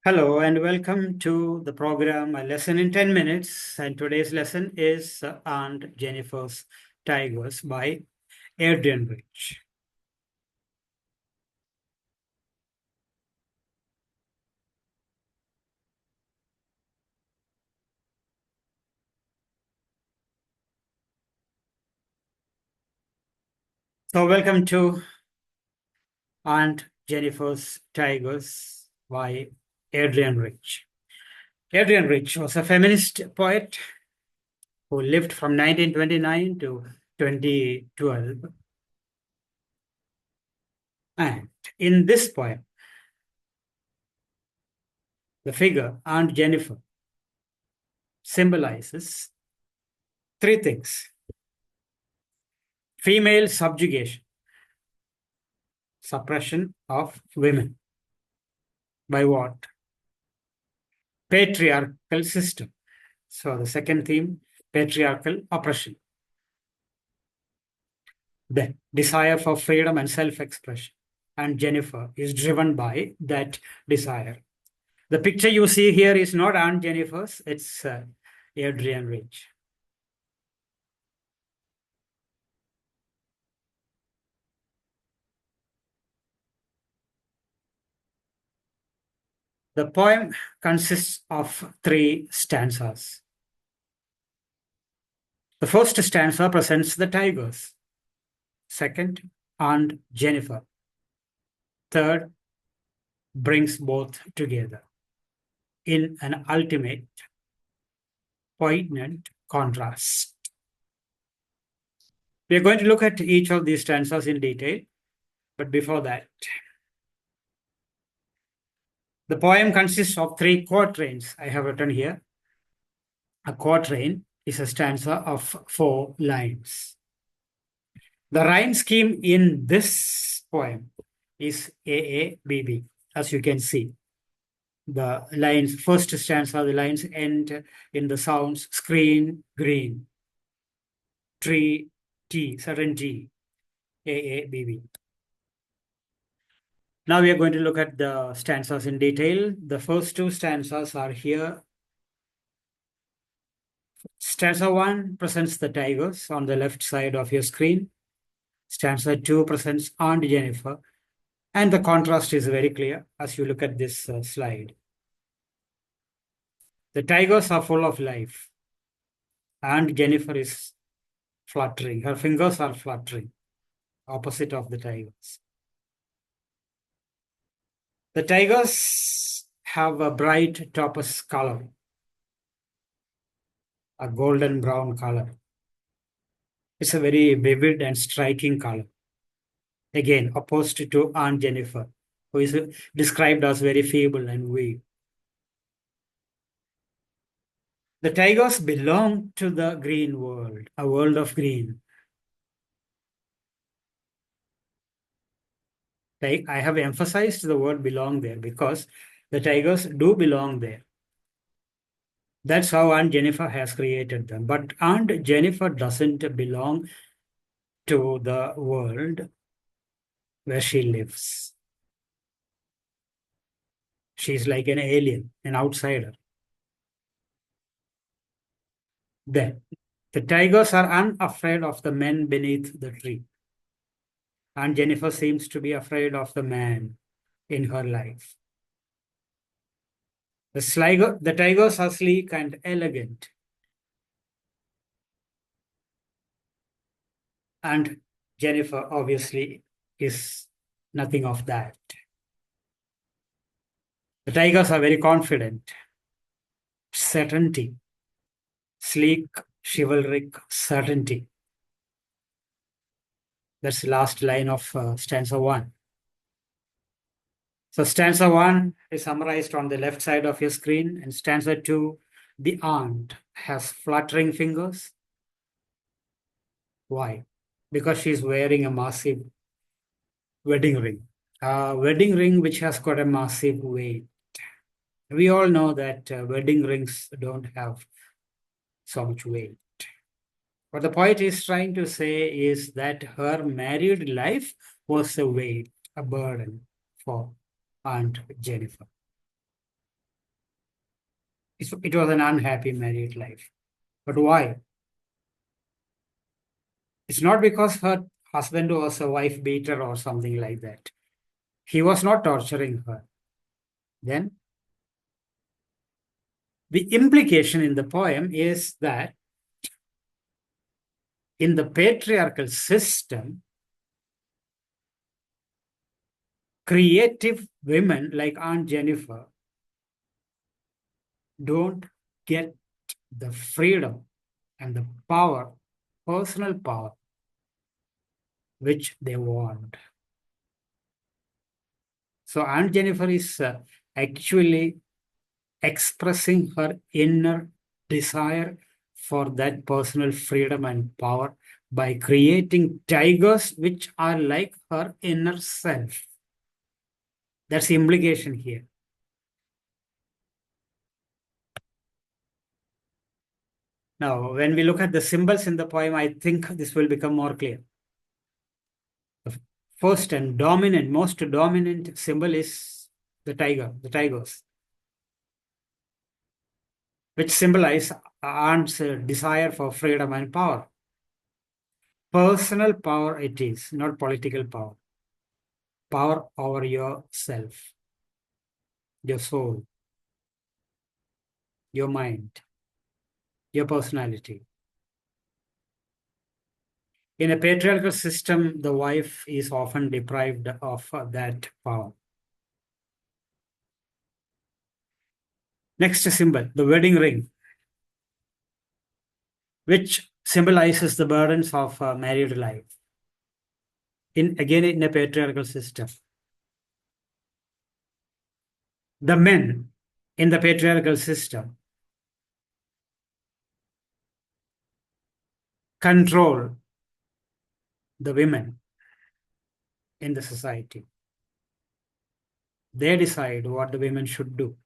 Hello and welcome to the program, a lesson in 10 minutes. And today's lesson is Aunt Jennifer's Tigers by Adrienne Rich. So, welcome to Aunt Jennifer's Tigers by Adrienne Rich. Adrienne Rich was a feminist poet who lived from 1929 to 2012. And in this poem, the figure Aunt Jennifer symbolizes three things: female subjugation, suppression of women. By what? Patriarchal system. So the second theme, patriarchal oppression. Then desire for freedom and self-expression. And Jennifer is driven by that desire. The picture you see here is not Aunt Jennifer's, it's Adrienne Rich. The poem consists of three stanzas. The first stanza presents the tigers. Second, Aunt Jennifer. Third, brings both together in an ultimate, poignant contrast. We are going to look at each of these stanzas in detail, but before that, the poem consists of three quatrains I have written here. A quatrain is a stanza of 4 lines. The rhyme scheme in this poem is AABB, as you can see. The lines, first stanza, the lines end in the sounds screen, green, tree, T, certain T, AABB. Now we are going to look at the stanzas in detail. The first two stanzas are here. Stanza 1 presents the tigers on the left side of your screen. Stanza 2 presents Aunt Jennifer. And the contrast is very clear as you look at this slide. The tigers are full of life. Aunt Jennifer is fluttering. Her fingers are fluttering, opposite of the tigers. The tigers have a bright topaz color, a golden brown color. It's a very vivid and striking color. Again, opposed to Aunt Jennifer, who is described as very feeble and weak. The tigers belong to the green world, a world of green. I have emphasized the word belong there because the tigers do belong there. That's how Aunt Jennifer has created them. But Aunt Jennifer doesn't belong to the world where she lives. She's like an alien, an outsider. Then, the tigers are unafraid of the men beneath the tree. And Jennifer seems to be afraid of the man in her life. The tigers are sleek and elegant. And Jennifer obviously is nothing of that. The tigers are very confident. Certainty. Sleek, chivalric certainty. That's the last line of stanza 1. So stanza 1 is summarized on the left side of your screen, and stanza 2, the aunt has fluttering fingers. Why? Because she's wearing a massive wedding ring. A wedding ring which has got a massive weight. We all know that wedding rings don't have so much weight. What the poet is trying to say is that her married life was a weight, a burden for Aunt Jennifer. It was an unhappy married life. But why? It's not because her husband was a wife beater or something like that. He was not torturing her. Then the implication in the poem is that in the patriarchal system, creative women like Aunt Jennifer don't get the freedom and the power, personal power, which they want. So Aunt Jennifer is actually expressing her inner desire for that personal freedom and power by creating tigers which are like her inner self. That's the implication here. Now, when we look at the symbols in the poem, I think this will become more clear. The first and most dominant symbol is the tiger, the tigers, which symbolize Aunt's desire for freedom and power. Personal power it is, not political power. Power over yourself, your soul, your mind, your personality. In a patriarchal system, the wife is often deprived of that power. Next symbol, the wedding ring, which symbolizes the burdens of married life. Again, in a patriarchal system, the men in the patriarchal system control the women in the society. They decide what the women should do.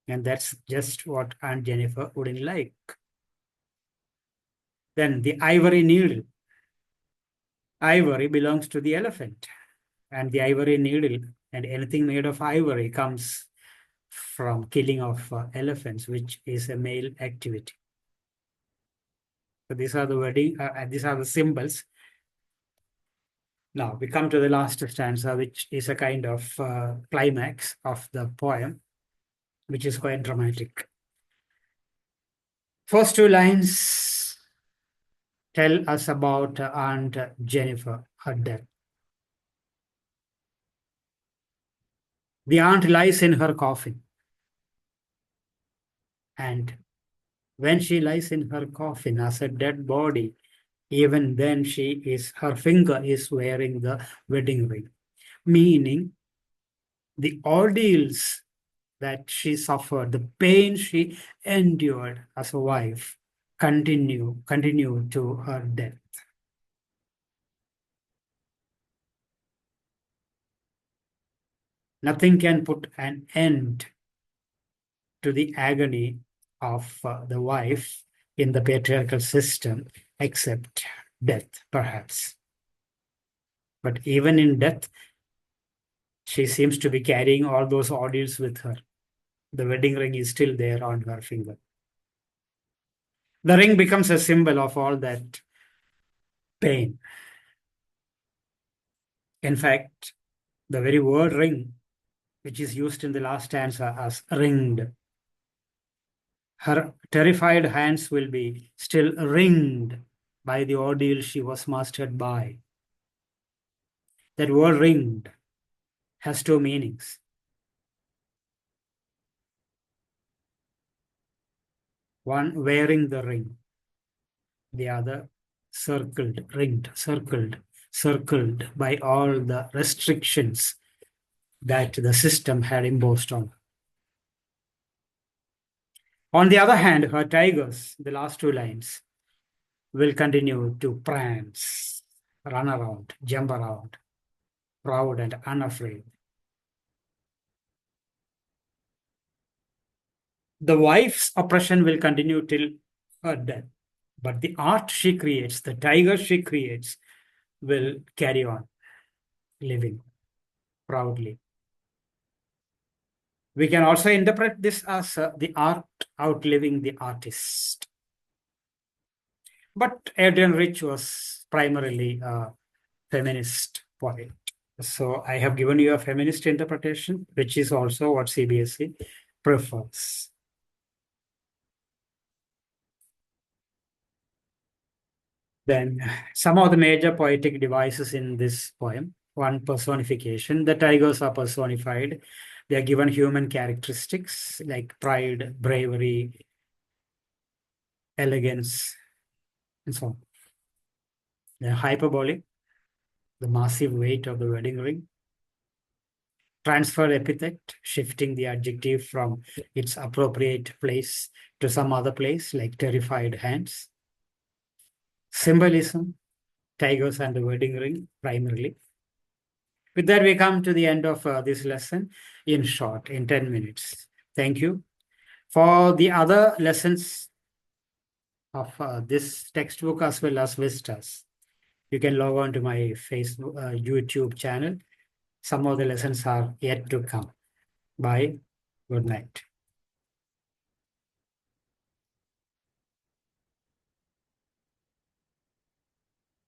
And that's just what Aunt Jennifer wouldn't like. Then the ivory needle. Ivory belongs to the elephant. And the ivory needle and anything made of ivory comes from killing of elephants, which is a male activity. So these are these are the symbols. Now we come to the last stanza, which is a kind of climax of the poem, which is quite dramatic. First two lines tell us about Aunt Jennifer, her death. The aunt lies in her coffin. And when she lies in her coffin as a dead body, even then her finger is wearing the wedding ring, meaning the ordeals that she suffered, the pain she endured as a wife, continue to her death. Nothing can put an end to the agony of the wife in the patriarchal system except death, perhaps. But even in death, she seems to be carrying all those ordeals with her. The wedding ring is still there on her finger. The ring becomes a symbol of all that pain. In fact, the very word ring, which is used in the last stanza as ringed, her terrified hands will be still ringed by the ordeal she was mastered by. That word ringed has two meanings. One, wearing the ring. The other, circled, ringed, circled by all the restrictions that the system had imposed on her. On the other hand, her tigers, the last two lines, will continue to prance, run around, jump around, proud and unafraid. The wife's oppression will continue till her death, but the art she creates, the tiger she creates, will carry on living proudly. We can also interpret this as the art outliving the artist. But Adrienne Rich was primarily a feminist poet. So I have given you a feminist interpretation, which is also what CBSE prefers. Then some of the major poetic devices in this poem. One, personification. The tigers are personified. They are given human characteristics like pride, bravery, elegance, and so on. Then hyperbole, the massive weight of the wedding ring. Transfer epithet, shifting the adjective from its appropriate place to some other place, like terrified hands. Symbolism, tigers and the wedding ring, primarily. With that, we come to the end of this lesson in short, in 10 minutes. Thank you. For the other lessons of this textbook as well as vistas, you can log on to my Facebook, YouTube channel. Some of the lessons are yet to come. Bye. Good night.